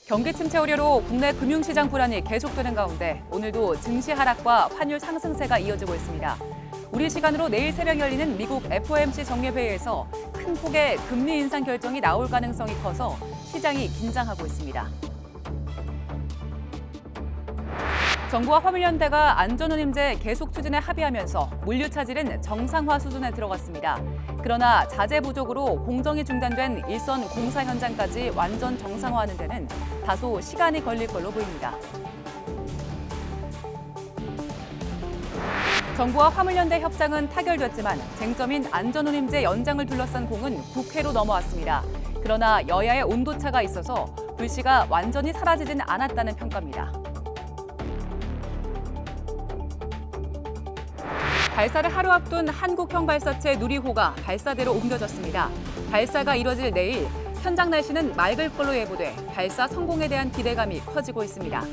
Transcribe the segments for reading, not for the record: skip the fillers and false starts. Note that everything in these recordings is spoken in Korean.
경기 침체 우려로 국내 금융시장 불안이 계속되는 가운데 오늘도 증시 하락과 환율 상승세가 이어지고 있습니다. 우리 시간으로 내일 새벽 열리는 미국 FOMC 정례회의에서 큰 폭의 금리 인상 결정이 나올 가능성이 커서 시장이 긴장하고 있습니다. 정부와 화물연대가 안전운임제 계속 추진에 합의하면서 물류 차질은 정상화 수준에 들어갔습니다. 그러나 자재 부족으로 공정이 중단된 일선 공사 현장까지 완전 정상화하는 데는 다소 시간이 걸릴 걸로 보입니다. 정부와 화물연대 협상은 타결됐지만 쟁점인 안전운임제 연장을 둘러싼 공은 국회로 넘어왔습니다. 그러나 여야의 온도차가 있어서 불씨가 완전히 사라지진 않았다는 평가입니다. 발사를 하루 앞둔 한국형 발사체 누리호가 발사대로 옮겨졌습니다. 발사가 이뤄질 내일 현장 날씨는 맑을 걸로 예보돼 발사 성공에 대한 기대감이 커지고 있습니다.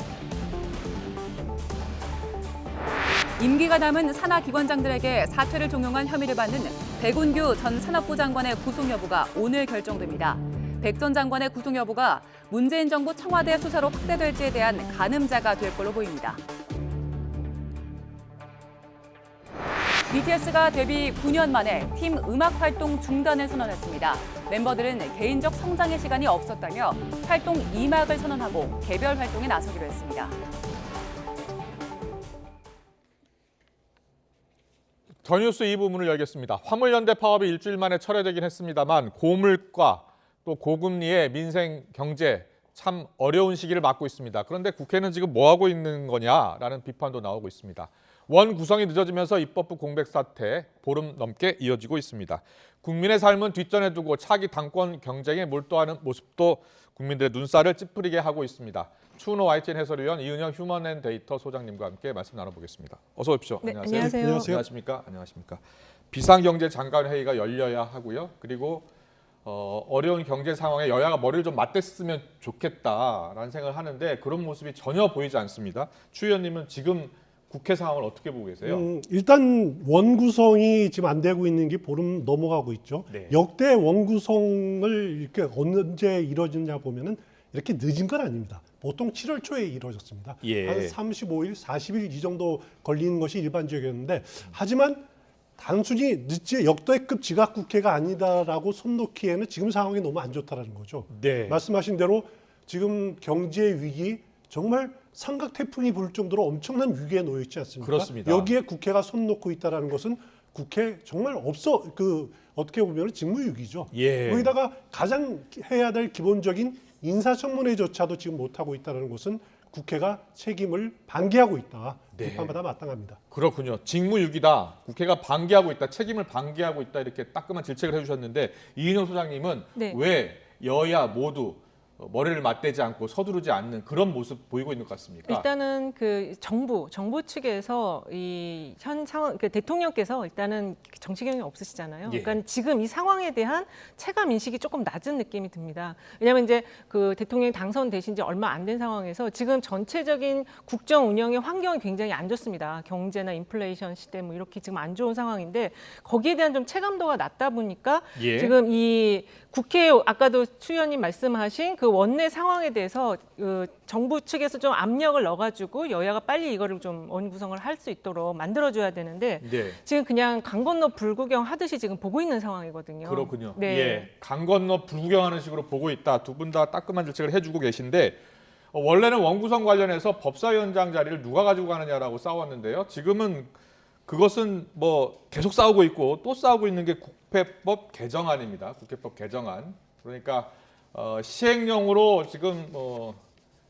임기가 남은 산하기관장들에게 사퇴를 종용한 혐의를 받는 백운규 전 산업부 장관의 구속 여부가 오늘 결정됩니다. 백 전 장관의 구속 여부가 문재인 정부 청와대 수사로 확대될지에 대한 가늠자가 될 걸로 보입니다. BTS가 데뷔 9년 만에 팀 음악 활동 중단을 선언했습니다. 멤버들은 개인적 성장의 시간이 없었다며 활동 2막을 선언하고 개별 활동에 나서기로 했습니다. 더 뉴스 2부문을 열겠습니다. 화물연대 파업이 일주일 만에 철회되긴 했습니다만 고물가 또 고금리의 민생 경제 참 어려운 시기를 맞고 있습니다. 그런데 국회는 지금 뭐 하고 있는 거냐라는 비판도 나오고 있습니다. 원 구성이 늦어지면서 입법부 공백 사태 보름 넘게 이어지고 있습니다. 국민의 삶은 뒷전에 두고 차기 당권 경쟁에 몰두하는 모습도 국민들의 눈살을 찌푸리게 하고 있습니다. 추은호 YTN 해설위원, 이은영 휴먼앤데이터 소장님과 함께 말씀 나눠보겠습니다. 어서 오십시오. 네, 안녕하세요. 안녕하세요. 안녕하십니까? 안녕하십니까? 비상경제장관회의가 열려야 하고요. 그리고 어려운 경제 상황에 여야가 머리를 좀 맞댔으면 좋겠다라는 생각을 하는데 그런 모습이 전혀 보이지 않습니다. 추 의원님은 지금 국회 상황을 어떻게 보고 계세요? 일단 원구성이 지금 안 되고 있는 게 보름 넘어가고 있죠. 네. 역대 원구성을 이렇게 언제 이루어지냐 보면은 이렇게 늦은 건 아닙니다. 보통 7월 초에 이루어졌습니다. 예. 한 35일, 40일 이 정도 걸리는 것이 일반적이었는데 하지만 단순히 늦지 역대급 지각국회가 아니다라고 손 놓기에는 지금 상황이 너무 안 좋다라는 거죠. 네. 말씀하신 대로 지금 경제 위기 정말 삼각 태풍이 불 정도로 엄청난 위기에 놓여 있지 않습니까? 그렇습니다. 여기에 국회가 손 놓고 있다라는 것은 국회 정말 어떻게 보면 직무유기죠. 예. 거기다가 가장 해야 될 기본적인 인사청문회조차도 지금 못 하고 있다는 것은 국회가 책임을 방기하고 있다. 네. 비판받아 마땅합니다. 그렇군요. 직무유기다. 국회가 방기하고 있다. 책임을 방기하고 있다. 이렇게 따끔한 질책을 해주셨는데 이인영 소장님은 네. 왜 여야 모두 머리를 맞대지 않고 서두르지 않는 그런 모습 보이고 있는 것 같습니까? 일단은 그 정부 측에서 이 현 상황, 그 대통령께서 일단은 정치 경험이 없으시잖아요. 예. 그러니까 지금 이 상황에 대한 체감 인식이 조금 낮은 느낌이 듭니다. 왜냐하면 이제 그 대통령이 당선되신 지 얼마 안 된 상황에서 지금 전체적인 국정 운영의 환경이 굉장히 안 좋습니다. 경제나 인플레이션 시대 뭐 이렇게 지금 안 좋은 상황인데 거기에 대한 좀 체감도가 낮다 보니까 예. 지금 이 국회 아까도 추 의원님 말씀하신 그 원내 상황에 대해서 그 정부 측에서 좀 압력을 넣어가지고 여야가 빨리 이거를 좀 원구성을 할 수 있도록 만들어줘야 되는데 네. 지금 그냥 강 건너 불구경 하듯이 지금 보고 있는 상황이거든요. 그렇군요. 네. 예, 강 건너 불구경하는 식으로 보고 있다. 두 분 다 따끔한 질책을 해주고 계신데 원래는 원구성 관련해서 법사위원장 자리를 누가 가지고 가느냐라고 싸웠는데요. 지금은 그것은 뭐 계속 싸우고 있고 또 싸우고 있는 게 국회법 개정안입니다. 국회법 개정안. 그러니까 시행령으로 지금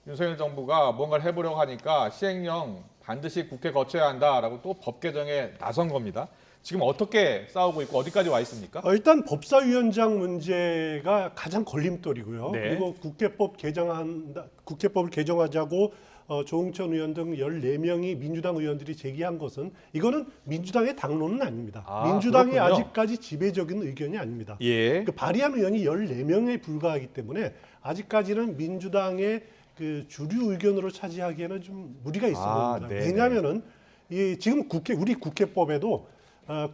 윤석열 정부가 뭔가를 해보려고 하니까 시행령 반드시 국회 거쳐야 한다라고 또 법 개정에 나선 겁니다. 지금 어떻게 싸우고 있고 어디까지 와 있습니까? 일단 법사위원장 문제가 가장 걸림돌이고요. 네. 그리고 국회법을 개정하자고 조응천 의원 등 14명이 민주당 의원들이 제기한 것은 이거는 민주당의 당론은 아닙니다. 민주당이 그렇군요. 아직까지 지배적인 의견이 아닙니다. 예. 그 발의한 의원이 14명에 불과하기 때문에 아직까지는 민주당의 그 주류 의견으로 차지하기에는 좀 무리가 있어 보입니다. 네네. 왜냐하면은 지금 우리 국회법에도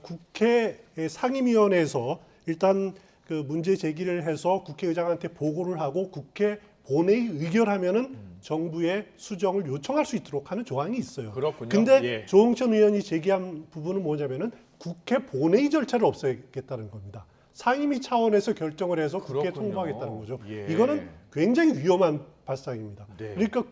국회 상임위원회에서 일단 그 문제 제기를 해서 국회의장한테 보고를 하고 국회 본회의 의결하면은 정부에 수정을 요청할 수 있도록 하는 조항이 있어요. 그렇군요. 근데 예. 조응천 의원이 제기한 부분은 뭐냐면은 국회 본회의 절차를 없애겠다는 겁니다. 상임위 차원에서 결정을 해서 국회에 그렇군요. 통보하겠다는 거죠. 예. 이거는 굉장히 위험한 발상입니다. 네. 그러니까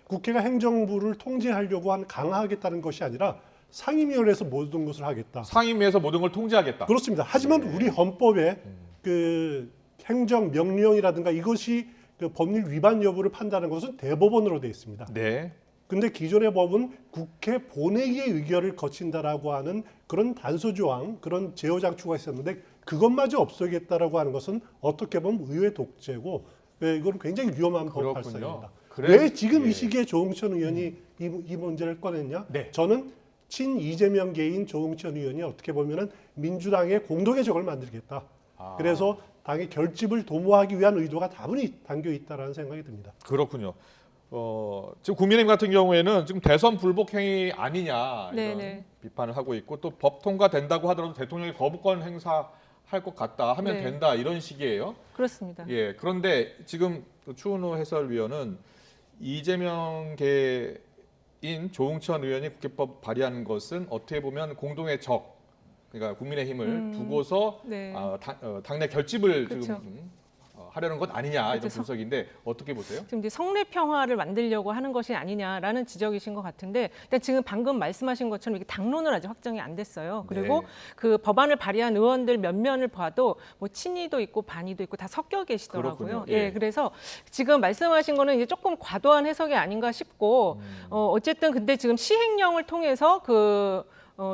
국회가 행정부를 통제하려고 강화하겠다는 것이 아니라 상임위원회에서 모든 것을 하겠다. 상임위에서 모든 걸 통제하겠다. 그렇습니다. 하지만 네. 우리 헌법에 그 행정 명령이라든가 이것이 그 법률 위반 여부를 판단하는 것은 대법원으로 되어 있습니다. 네. 근데 기존의 법은 국회 본회의의 의결을 거친다라고 하는 그런 단서 조항, 그런 제어 장치가 있었는데 그것마저 없애겠다라고 하는 것은 어떻게 보면 의회 독재고 이건 굉장히 위험한 법 그렇군요. 발상입니다. 그래- 왜 지금 예. 이 시기에 조응천 의원이 이 문제를 꺼냈냐? 네. 저는 친 이재명계인 조응천 의원이 어떻게 보면은 민주당의 공동의 적을 만들겠다. 아. 그래서 당의 결집을 도모하기 위한 의도가 다분히 담겨 있다라는 생각이 듭니다. 그렇군요. 지금 국민의힘 같은 경우에는 지금 대선 불복 행위 아니냐 이런 네네. 비판을 하고 있고 또 법 통과된다고 하더라도 대통령이 거부권 행사할 것 같다 하면 네. 된다 이런 식이에요. 그렇습니다. 예. 그런데 지금 그 추은호 해설위원은 이재명계인 조응천 의원이 국회법 발의하는 것은 어떻게 보면 공동의 적, 그러니까 국민의힘을 두고서 네. 당내 결집을 그렇죠. 지금 하려는 것 아니냐 이런 그렇죠. 분석인데 어떻게 보세요? 지금 이제 성내 평화를 만들려고 하는 것이 아니냐라는 지적이신 것 같은데, 일단 지금 방금 말씀하신 것처럼 이게 당론은 아직 확정이 안 됐어요. 그리고 네. 그 법안을 발의한 의원들 몇 면을 봐도 뭐 친이도 있고 반이도 있고 다 섞여 계시더라고요. 그렇군요. 예. 그래서 지금 말씀하신 거는 이제 조금 과도한 해석이 아닌가 싶고, 어쨌든 근데 지금 시행령을 통해서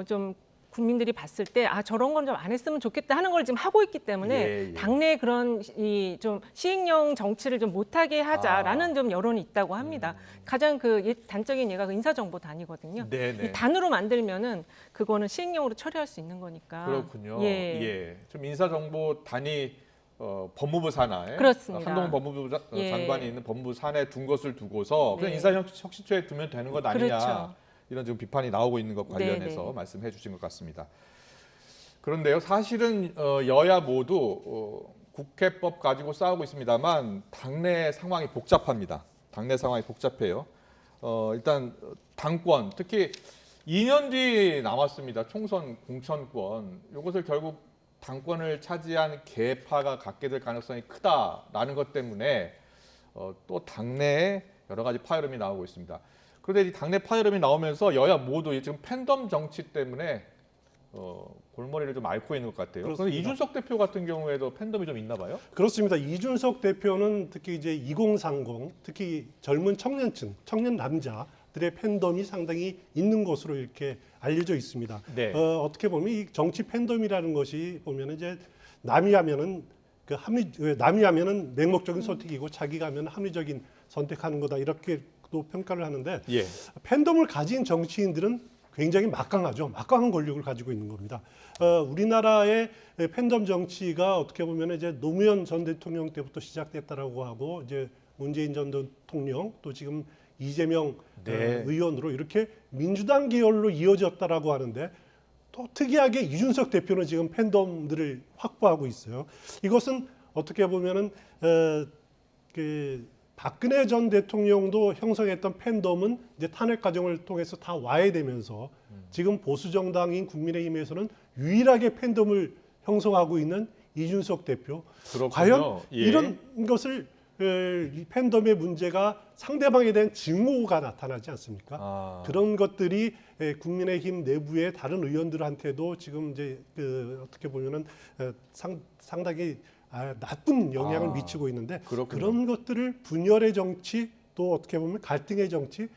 좀 국민들이 봤을 때 저런 건 좀 안 했으면 좋겠다 하는 걸 지금 하고 있기 때문에 예. 당내 그런 이 좀 시행령 정치를 좀 못하게 하자라는 좀 여론이 있다고 합니다. 가장 그 단적인 예가 그 인사정보단이거든요. 네네. 이 단으로 만들면은 그거는 시행령으로 처리할 수 있는 거니까. 그렇군요. 예. 예. 좀 인사정보단이 법무부 산하에 그렇습니다. 한동훈 법무부 예. 장관이 있는 법무부 산하에 둔 것을 두고서 그냥 네. 인사혁신처에 두면 되는 것 아니냐 그렇죠. 이런 지금 비판이 나오고 있는 것 관련해서 네네. 말씀해 주신 것 같습니다. 그런데요, 사실은 여야 모두 국회법 가지고 싸우고 있습니다만 당내 상황이 복잡합니다. 당내 상황이 복잡해요. 일단 당권, 특히 2년 뒤 남았습니다. 총선 공천권. 이것을 결국 당권을 차지한 계파가 갖게 될 가능성이 크다라는 것 때문에 또 당내에 여러 가지 파열음이 나오고 있습니다. 그런데 이 당내 파열음이 나오면서 여야 모두 지금 팬덤 정치 때문에 골머리를 좀 앓고 있는 것 같아요. 그런데 그렇습니다. 이준석 대표 같은 경우에도 팬덤이 좀 있나 봐요? 그렇습니다. 이준석 대표는 특히 이제 2030, 특히 젊은 청년층, 청년 남자들의 팬덤이 상당히 있는 것으로 이렇게 알려져 있습니다. 네. 어떻게 보면 이 정치 팬덤이라는 것이 보면 이제 남이 하면은 남이 하면은 맹목적인 선택이고 자기가 하면 합리적인 선택하는 거다 이렇게 또 평가를 하는데 예. 팬덤을 가진 정치인들은 굉장히 막강하죠. 막강한 권력을 가지고 있는 겁니다. 우리나라의 팬덤 정치가 어떻게 보면 이제 노무현 전 대통령 때부터 시작됐다라고 하고 이제 문재인 전 대통령 또 지금 이재명 네. 의원으로 이렇게 민주당 계열로 이어졌다라고 하는데 또 특이하게 이준석 대표는 지금 팬덤들을 확보하고 있어요. 이것은 어떻게 보면은 그 박근혜 전 대통령도 형성했던 팬덤은 이제 탄핵 과정을 통해서 다 와해되면서 지금 보수 정당인 국민의힘에서는 유일하게 팬덤을 형성하고 있는 이준석 대표. 그렇군요. 과연 예. 이런 것을 이 팬덤의 문제가 상대방에 대한 증오가 나타나지 않습니까? 그런 것들이 국민의힘 내부의 다른 의원들한테도 지금 이제 어떻게 보면은 상당히 나쁜 영향을 미치고 있는데 그렇군요. 그런 것들을 분열의 정치 또 어떻게 보면 갈등의 정치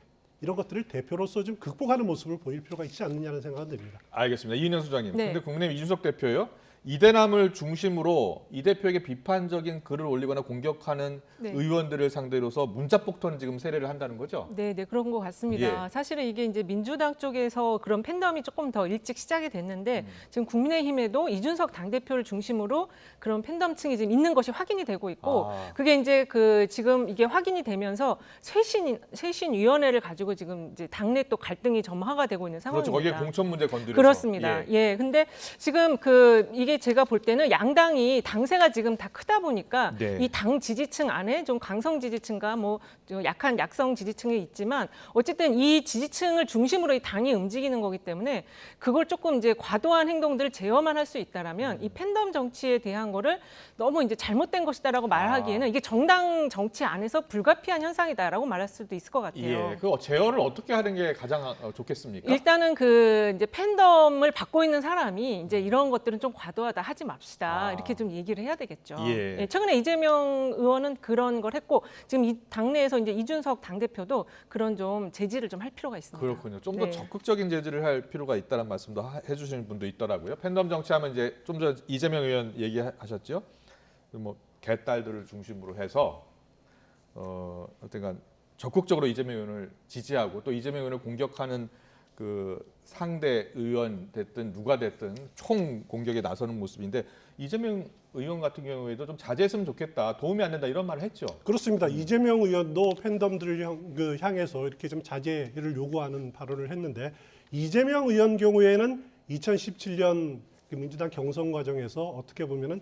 이런 것들을 대표로서 좀 극복하는 모습을 보일 필요가 있지 않느냐는 생각은 듭니다. 알겠습니다. 이인영 소장님. 네. 근데 국민의힘 이준석 대표요. 이대남을 중심으로 이 대표에게 비판적인 글을 올리거나 공격하는 네. 의원들을 상대로서 문자폭탄 지금 세례를 한다는 거죠? 네, 그런 것 같습니다. 예. 사실은 이게 이제 민주당 쪽에서 그런 팬덤이 조금 더 일찍 시작이 됐는데 지금 국민의힘에도 이준석 당대표를 중심으로 그런 팬덤층이 지금 있는 것이 확인이 되고 있고 그게 이제 지금 이게 확인이 되면서 쇄신위원회를 가지고 지금 이제 당내 또 갈등이 점화가 되고 있는 그렇죠. 상황입니다. 거기에 공천 문제 건드려서. 그렇습니다. 예. 근데 지금 이게 이게 제가 볼 때는 양당이 당세가 지금 다 크다 보니까 네. 이 당 지지층 안에 좀 강성 지지층과 뭐 좀 약한 약성 지지층이 있지만 어쨌든 이 지지층을 중심으로 이 당이 움직이는 거기 때문에 그걸 조금 이제 과도한 행동들을 제어만 할 수 있다라면 이 팬덤 정치에 대한 거를 너무 이제 잘못된 것이다라고 말하기에는 이게 정당 정치 안에서 불가피한 현상이다라고 말할 수도 있을 것 같아요. 예, 그 제어를 어떻게 하는 게 가장 좋겠습니까? 일단은 그 이제 팬덤을 받고 있는 사람이 이제 이런 것들은 좀 과도하다 하지 맙시다 이렇게 좀 얘기를 해야 되겠죠. 예. 예, 최근에 이재명 의원은 그런 걸 했고 지금 이 당내에서 이제 이준석 당 대표도 그런 좀 제지를 좀 할 필요가 있습니다. 그렇군요. 좀 더 네. 적극적인 제지를 할 필요가 있다는 말씀도 해주시는 분도 있더라고요. 팬덤 정치하면 이제 좀 전 이재명 의원 얘기하셨죠. 뭐 개딸들을 중심으로 해서 어쨌든 적극적으로 이재명 의원을 지지하고 또 이재명 의원을 공격하는 그 상대 의원 됐든 누가 됐든 총 공격에 나서는 모습인데 이재명 의원 같은 경우에도 좀 자제했으면 좋겠다, 도움이 안 된다 이런 말을 했죠. 그렇습니다. 이재명 의원도 팬덤들을 향해서 이렇게 좀 자제를 요구하는 발언을 했는데 이재명 의원 경우에는 2017년 그 민주당 경선 과정에서 어떻게 보면은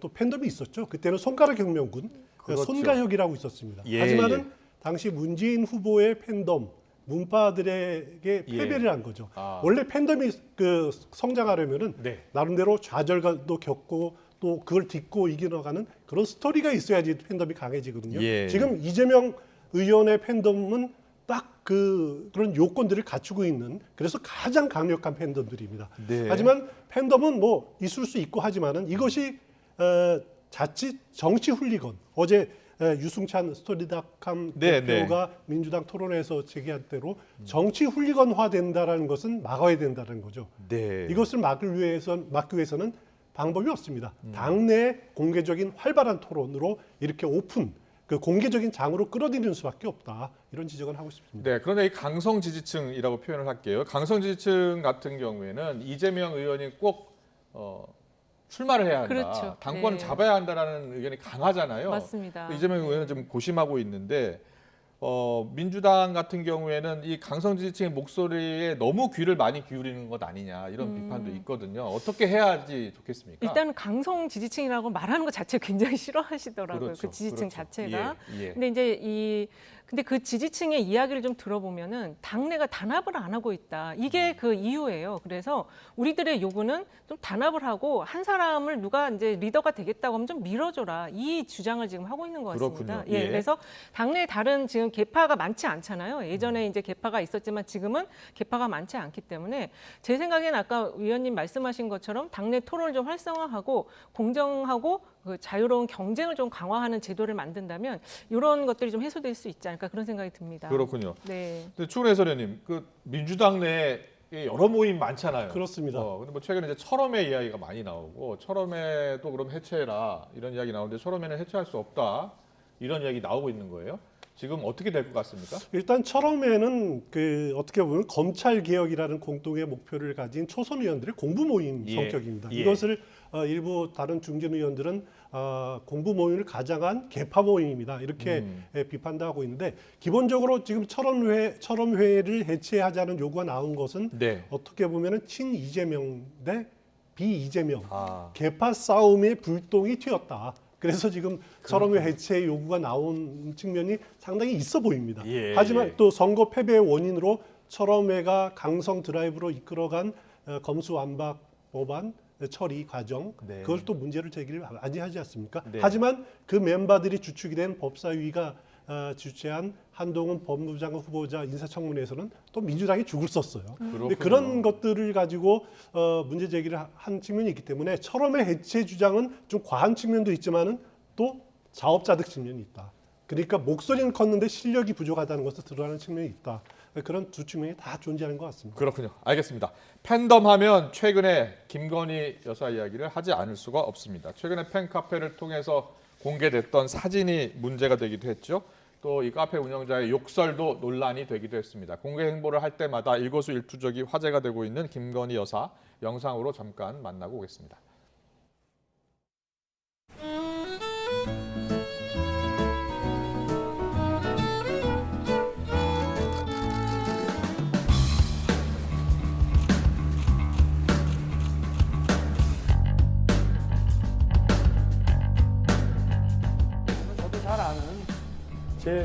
또 팬덤이 있었죠. 그때는 손가락 혁명군, 그렇죠. 손가혁이라고 있었습니다. 예, 하지만은 예. 당시 문재인 후보의 팬덤 문파들에게 패배를 예. 한 거죠. 아. 원래 팬덤이 그 성장하려면은 네. 나름대로 좌절감도 겪고 또 그걸 딛고 이겨나가는 그런 스토리가 있어야지 팬덤이 강해지거든요. 예. 지금 이재명 의원의 팬덤은 딱 그런 요건들을 갖추고 있는 그래서 가장 강력한 팬덤들입니다. 네. 하지만 팬덤은 뭐 있을 수 있고 하지만은 이것이 자칫 정치 훌리건 어제 유승찬 스토리닷컴 네, 대표가 민주당 토론회에서 제기한 대로 정치 훌리건화 된다라는 것은 막아야 된다는 거죠. 네. 이것을 막기 위해서는 방법이 없습니다. 당내 공개적인 활발한 토론으로 이렇게 오픈, 그 공개적인 장으로 끌어들이는 수밖에 없다. 이런 지적을 하고 싶습니다. 네, 그런데 이 강성 지지층이라고 표현을 할게요. 강성 지지층 같은 경우에는 이재명 의원이 꼭 출마를 해야 한다. 그렇죠. 당권을 네. 잡아야 한다라는 의견이 강하잖아요. 맞습니다. 이재명 의원은 좀 고심하고 있는데 민주당 같은 경우에는 이 강성 지지층의 목소리에 너무 귀를 많이 기울이는 것 아니냐 이런 비판도 있거든요. 어떻게 해야지 좋겠습니까? 일단 강성 지지층이라고 말하는 것 자체 굉장히 싫어하시더라고요. 그렇죠. 그 지지층 그렇죠. 자체가. 예, 예. 근데 이제 근데 그 지지층의 이야기를 좀 들어보면은 당내가 단합을 안 하고 있다. 이게 그 이유예요. 그래서 우리들의 요구는 좀 단합을 하고 한 사람을 누가 이제 리더가 되겠다고 하면 좀 밀어줘라. 이 주장을 지금 하고 있는 것 같습니다. 그렇군요. 예. 그래서 당내 다른 지금 계파가 많지 않잖아요. 예전에 이제 계파가 있었지만 지금은 계파가 많지 않기 때문에 제 생각에는 아까 위원님 말씀하신 것처럼 당내 토론을 좀 활성화하고 공정하고 그 자유로운 경쟁을 좀 강화하는 제도를 만든다면 이런 것들이 좀 해소될 수 있지 않을까 그런 생각이 듭니다. 그렇군요. 네. 근데 추은 해설위원님, 그 민주당 내에 여러 모임 많잖아요. 그렇습니다. 근데 뭐 최근에 이제 철험회 이야기가 많이 나오고 철험회도 그럼 해체해라 이런 이야기 나오는데 철험회는 해체할 수 없다 이런 이야기 나오고 있는 거예요. 지금 어떻게 될 것 같습니까? 일단 철험에는 그 어떻게 보면 검찰 개혁이라는 공동의 목표를 가진 초선 의원들의 공부 모임 예. 성격입니다. 예. 이것을 일부 다른 중진 의원들은 공부 모임을 가장한 개파 모임이다 이렇게 비판도 하고 있는데 기본적으로 지금 철험회를 해체하자는 요구가 나온 것은 네. 어떻게 보면은 친 이재명 대 비이재명 아. 개파 싸움의 불똥이 튀었다. 그래서 지금 철험회 해체 요구가 나온 측면이 상당히 있어 보입니다. 예, 하지만 예. 또 선거 패배의 원인으로 철험회가 강성 드라이브로 이끌어간 검수완박 법안 처리 과정 네. 그걸 또 문제를 제기를 많이 하지 않습니까? 네. 하지만 그 멤버들이 주축이 된 법사위가 주최한 한동훈 법무장관 후보자 인사청문회에서는 또 민주당이 죽을 썼어요. 근데 그런 것들을 가지고 문제 제기를 한 측면이 있기 때문에 철험회 해체 주장은 좀 과한 측면도 있지만은 또 자업자득 측면이 있다. 그러니까 목소리는 컸는데 실력이 부족하다는 것을 드러나는 측면이 있다. 그런 두 측면이 다 존재하는 것 같습니다. 그렇군요. 알겠습니다. 팬덤 하면 최근에 김건희 여사 이야기를 하지 않을 수가 없습니다. 최근에 팬카페를 통해서 공개됐던 사진이 문제가 되기도 했죠. 또 이 카페 운영자의 욕설도 논란이 되기도 했습니다. 공개 행보를 할 때마다 일거수일투족이 화제가 되고 있는 김건희 여사 영상으로 잠깐 만나고 오겠습니다.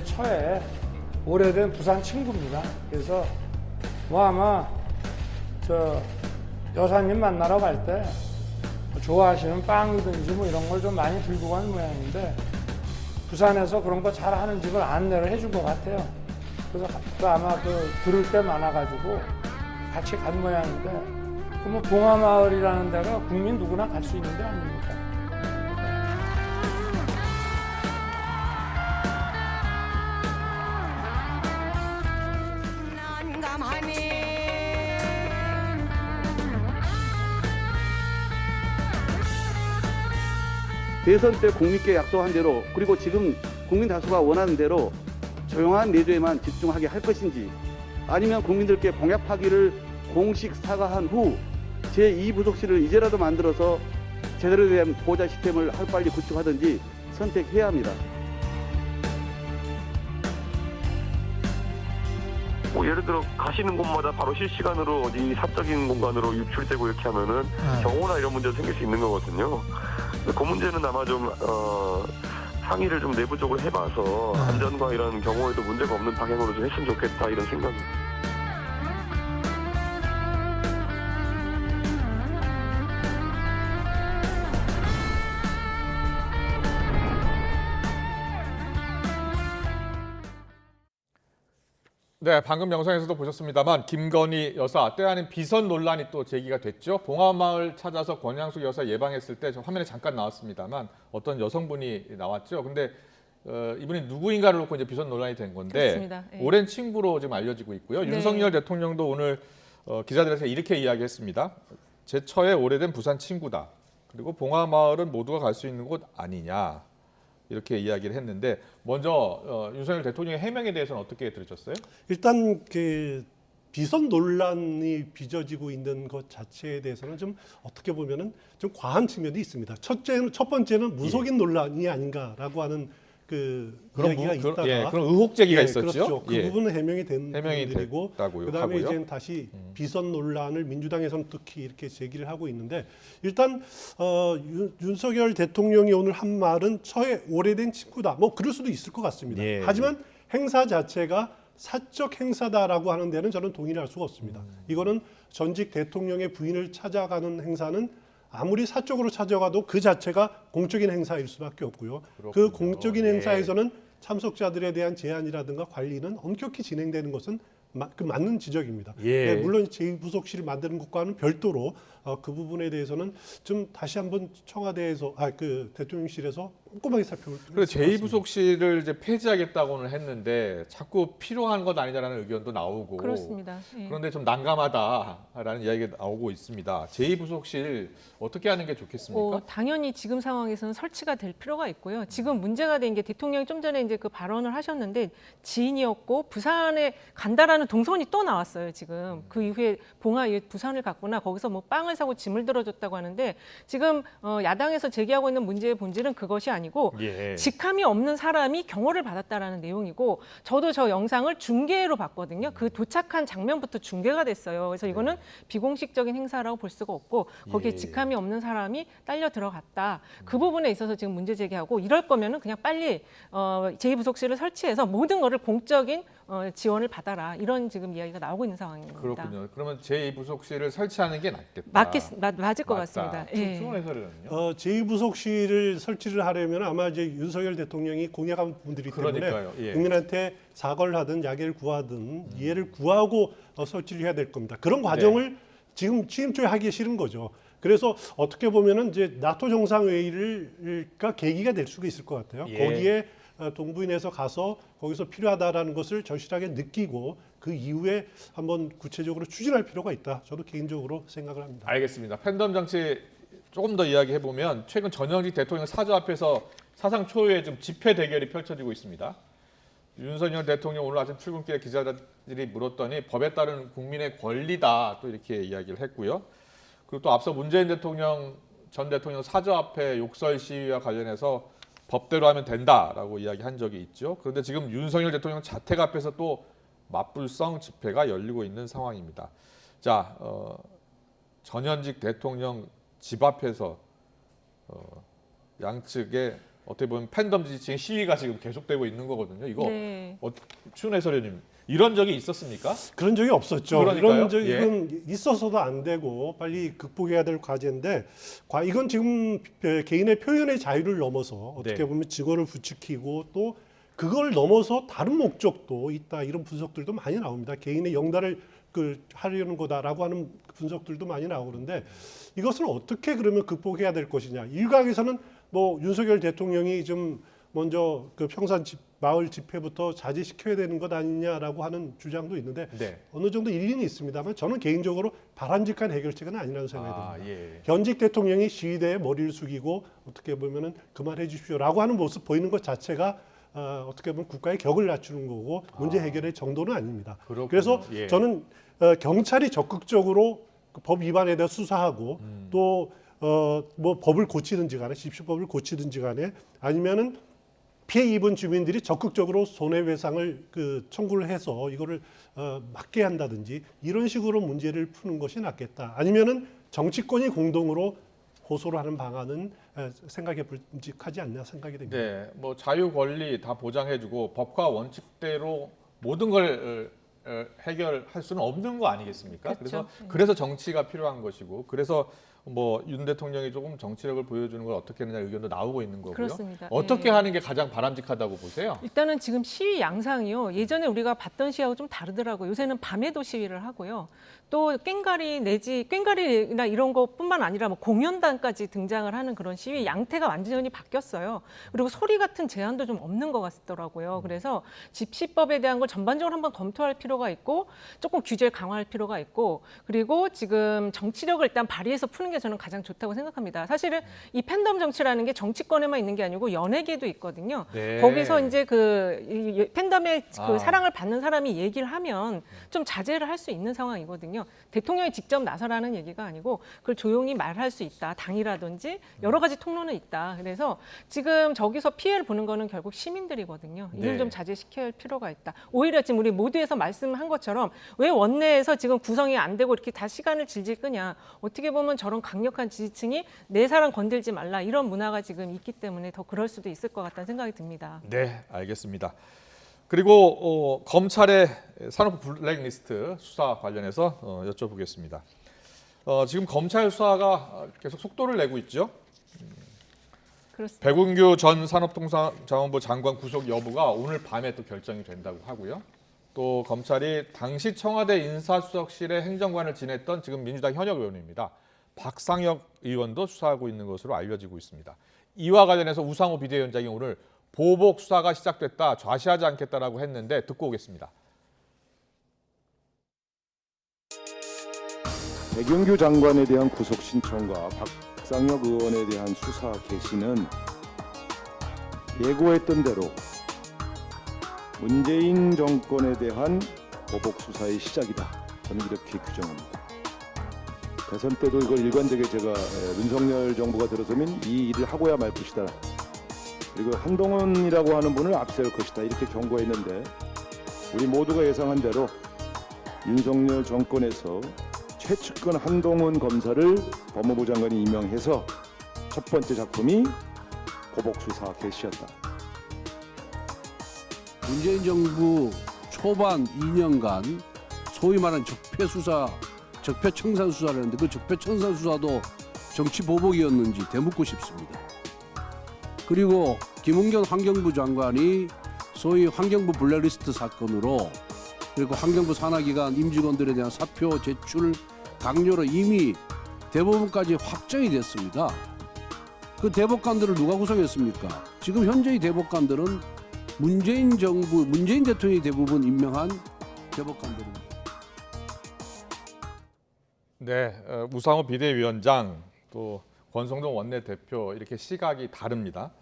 제 처에 오래된 부산 친구입니다. 그래서 뭐 아마 저 여사님 만나러 갈 때 좋아하시는 빵이든지 뭐 이런 걸 좀 많이 들고 간 모양인데 부산에서 그런 거 잘하는 집을 안내를 해준 것 같아요. 그래서 아마 들을 때 많아가지고 같이 간 모양인데 그 뭐 봉화마을이라는 데가 국민 누구나 갈 수 있는 데 아닙니까? 대선 때 국민께 약속한 대로 그리고 지금 국민 다수가 원하는 대로 조용한 내조에만 집중하게 할 것인지 아니면 국민들께 공약하기를 공식 사과한 후 제2부속실을 이제라도 만들어서 제대로 된 보좌 시스템을 하루빨리 구축하든지 선택해야 합니다. 뭐 예를 들어 가시는 곳마다 바로 실시간으로 어디 사적인 공간으로 유출되고 이렇게 하면은 경호나 이런 문제도 생길 수 있는 거거든요. 그 문제는 아마 좀 상의를 좀 내부적으로 해봐서 안전과 이런 경호에도 문제가 없는 방향으로 좀 했으면 좋겠다 이런 생각입니다. 네, 방금 영상에서도 보셨습니다만 김건희 여사 때 아닌 비선 논란이 또 제기가 됐죠. 봉화마을 찾아서 권양숙 여사 예방했을 때 저 화면에 잠깐 나왔습니다만 어떤 여성분이 나왔죠. 근데 이분이 누구인가를 놓고 이제 비선 논란이 된 건데 그렇습니다. 예. 오랜 친구로 지금 알려지고 있고요. 네. 윤석열 대통령도 오늘 기자들한테 이렇게 이야기했습니다. 제 처의 오래된 부산 친구다. 그리고 봉화마을은 모두가 갈 수 있는 곳 아니냐. 이렇게 이야기를 했는데 먼저 윤석열 대통령의 해명에 대해서는 어떻게 들으셨어요? 일단 그 비선 논란이 빚어지고 있는 것 자체에 대해서는 좀 어떻게 보면은 좀 과한 측면이 있습니다. 첫 번째는 무속인 논란이 아닌가라고 하는 그 이야기가 있다가 그런 의혹 제기가 있었죠. 그렇죠. 그 예. 부분은 해명이 된 부분들이고 됐다고요, 그다음에 하고요. 이제 다시 비선 논란을 민주당에서는 특히 이렇게 제기를 하고 있는데 일단 윤석열 대통령이 오늘 한 말은 저의 오래된 친구다. 뭐 그럴 수도 있을 것 같습니다. 예. 하지만 행사 자체가 사적 행사다라고 하는 데는 저는 동의를 할 수가 없습니다. 이거는 전직 대통령의 부인을 찾아가는 행사는 아무리 사적으로 찾아가도 그 자체가 공적인 행사일 수밖에 없고요. 그렇군요. 그 공적인 네. 행사에서는 참석자들에 대한 제한이라든가 관리는 엄격히 진행되는 것은 그 맞는 지적입니다. 예. 네, 물론 제2부속실을 만드는 것과는 별도로 그 부분에 대해서는 좀 다시 한번 청와대에서 그 대통령실에서 꼼꼼하게 살펴볼 필요가 그리고 있을 것 같습니다. 제2부속실을 이제 폐지하겠다고는 했는데 자꾸 필요한 것 아니냐라는 의견도 나오고 그렇습니다. 예. 그런데 좀 난감하다라는 이야기가 나오고 있습니다. 제2부속실 어떻게 하는 게 좋겠습니까? 당연히 지금 상황에서는 설치가 될 필요가 있고요. 지금 문제가 된 게 대통령이 좀 전에 이제 그 발언을 하셨는데 지인이었고 부산에 간다라는 동선이 또 나왔어요. 지금 그 이후에 봉화에 부산을 갔구나. 거기서 뭐 빵을 사고 짐을 들어줬다고 하는데 지금 야당에서 제기하고 있는 문제의 본질은 그것이 아니고 예. 직함이 없는 사람이 경호를 받았다라는 내용이고 저도 저 영상을 중계로 봤거든요. 그 도착한 장면부터 중계가 됐어요. 그래서 이거는 비공식적인 행사라고 볼 수가 없고 거기에 예. 직함이 없는 사람이 딸려 들어갔다. 그 부분에 있어서 지금 문제 제기하고 이럴 거면은 그냥 빨리 제2부속실을 설치해서 모든 거를 공적인 지원을 받아라. 이런 지금 이야기가 나오고 있는 상황입니다. 그렇군요. 그러면 제2부속실을 설치하는 게 낫겠다. 맞을 것 같습니다. 예. 충원 해설위원은요? 제2부속실을 설치를 하려면 아마 이제 윤석열 대통령이 공약한 부분들이 때문에 그러니까요. 예. 국민한테 사과를 하든 야기를 구하든 이해를 구하고 설치를 해야 될 겁니다. 그런 과정을 지금 취임 초에 하기 싫은 거죠. 그래서 어떻게 보면은 이제 나토 정상회의가 계기가 될 수가 있을 것 같아요. 예. 거기에 동부인에서 가서 거기서 필요하다라는 것을 절실하게 느끼고 그 이후에 한번 구체적으로 추진할 필요가 있다. 저도 개인적으로 생각을 합니다. 알겠습니다. 팬덤 정치 조금 더 이야기해 보면 최근 전현직 대통령 사저 앞에서 사상 초유의 좀 집회 대결이 펼쳐지고 있습니다. 윤석열 대통령 오늘 아침 출근길에 기자들이 물었더니 법에 따른 국민의 권리다 또 이렇게 이야기를 했고요. 그리고 또 앞서 문재인 대통령 전 대통령 사저 앞에 욕설 시위와 관련해서 법대로 하면 된다라고 이야기한 적이 있죠. 그런데 지금 윤석열 대통령 자택 앞에서 또 맞불성 집회가 열리고 있는 상황입니다. 자, 전현직 대통령 집 앞에서 양측의 어떻게 보면 팬덤 지지층의 시위가 지금 계속되고 있는 거거든요. 이거 네. 추은 해설위원님 이런 적이 있었습니까? 그런 적이 없었죠. 그러니까요. 이런 적은 있어서도 안 되고 빨리 극복해야 될 과제인데 이건 지금 개인의 표현의 자유를 넘어서 어떻게 네. 보면 직원을 부추기고 또 그걸 넘어서 다른 목적도 있다 이런 분석들도 많이 나옵니다. 개인의 영달을 하려는 거다라고 하는 분석들도 많이 나오고 그런데 이것을 어떻게 그러면 극복해야 될 것이냐. 일각에서는 뭐 윤석열 대통령이 좀 먼저 그 평산 마을 집회부터 자제시켜야 되는 것 아니냐라고 하는 주장도 있는데 네. 어느 정도 일리는 있습니다만 저는 개인적으로 바람직한 해결책은 아니라는 생각이 듭니다. 예. 현직 대통령이 시위대에 머리를 숙이고 어떻게 보면은 그만해 주십시오라고 하는 모습 보이는 것 자체가 어떻게 보면 국가의 격을 낮추는 거고 문제 해결의 정도는 아닙니다. 그렇군요. 그래서 예. 저는 경찰이 적극적으로 그 법 위반에 대해 수사하고 또 뭐 법을 고치든지 간에 집시법을 고치든지 간에 아니면은 피해 입은 주민들이 적극적으로 손해배상을 청구를 해서 이거를 막게 한다든지 이런 식으로 문제를 푸는 것이 낫겠다. 아니면은 정치권이 공동으로 호소를 하는 방안은 생각해 볼직하지 않냐 생각이 됩니다. 네, 뭐 자유 권리 다 보장해주고 법과 원칙대로 모든 걸 해결할 수는 없는 거 아니겠습니까? 그렇죠. 그래서 정치가 필요한 것이고 그래서 뭐 윤 대통령이 조금 정치력을 보여주는 걸 어떻게 하느냐 의견도 나오고 있는 거고요. 그렇습니다. 어떻게 네. 하는 게 가장 바람직하다고 보세요? 일단은 지금 시위 양상이요. 예전에 우리가 봤던 시위하고 좀 다르더라고요. 요새는 밤에도 시위를 하고요. 또 꽹과리나 이런 것뿐만 아니라 뭐 공연단까지 등장을 하는 그런 시위 양태가 완전히 바뀌었어요. 그리고 소리 같은 제한도 좀 없는 것 같더라고요. 그래서 집시법에 대한 걸 전반적으로 한번 검토할 필요가 있고 조금 규제를 강화할 필요가 있고 그리고 지금 정치력을 일단 발휘해서 푸는 게 저는 가장 좋다고 생각합니다. 사실은 이 팬덤 정치라는 게 정치권에만 있는 게 아니고 연예계도 있거든요. 네. 거기서 이제 이 팬덤의 그 사랑을 받는 사람이 얘기를 하면 좀 자제를 할 수 있는 상황이거든요. 대통령이 직접 나서라는 얘기가 아니고 그걸 조용히 말할 수 있다. 당이라든지 여러 가지 통로는 있다. 그래서 지금 저기서 피해를 보는 거는 결국 시민들이거든요. 이걸 네. 좀 자제시켜야 할 필요가 있다. 오히려 지금 우리 모두에서 말씀한 것처럼 왜 원내에서 지금 구성이 안 되고 이렇게 다 시간을 질질 끄냐. 어떻게 보면 저런 강력한 지지층이 내 사람 건들지 말라 이런 문화가 지금 있기 때문에 더 그럴 수도 있을 것 같다는 생각이 듭니다. 네, 알겠습니다. 그리고 검찰의 산업부 블랙리스트 수사 관련해서 여쭤보겠습니다. 지금 검찰 수사가 계속 속도를 내고 있죠. 그렇습니다. 백운규 전 산업통상자원부 장관 구속 여부가 오늘 밤에 또 결정이 된다고 하고요. 또 검찰이 당시 청와대 인사수석실의 행정관을 지냈던 지금 민주당 현역 의원입니다. 박상혁 의원도 수사하고 있는 것으로 알려지고 있습니다. 이와 관련해서 우상호 비대위원장이 오늘 보복 수사가 시작됐다, 좌시하지 않겠다라고 했는데 듣고 오겠습니다. 백운규 장관에 대한 구속 신청과 박상혁 의원에 대한 수사 개시는 예고했던 대로 문재인 정권에 대한 보복 수사의 시작이다. 저는 이렇게 규정합니다. 대선 때도 이걸 일관되게 제가 윤석열 정부가 들어서면 이 일을 하고야 말 것이다. 그리고 한동훈이라고 하는 분을 앞세울 것이다. 이렇게 경고했는데 우리 모두가 예상한 대로 윤석열 정권에서 최측근 한동훈 검사를 법무부 장관이 임명해서 첫 번째 작품이 보복 수사 개시였다. 문재인 정부 초반 2년간 소위 말하는 적폐수사, 적폐청산 수사를 했는데 그 적폐청산 수사도 정치 보복이었는지 되묻고 싶습니다. 그리고 김은경 환경부 장관이 소위 환경부 블랙리스트 사건으로 그리고 환경부 산하기관 임직원들에 대한 사표 제출 강요로 이미 대법원까지 확정이 됐습니다. 그 대법관들을 누가 구성했습니까? 지금 현재의 대법관들은 문재인 정부, 문재인 대통령이 대부분 임명한 대법관들입니다. 네, 우상호 비대위원장 또 권성동 원내대표 이렇게 시각이 다릅니다.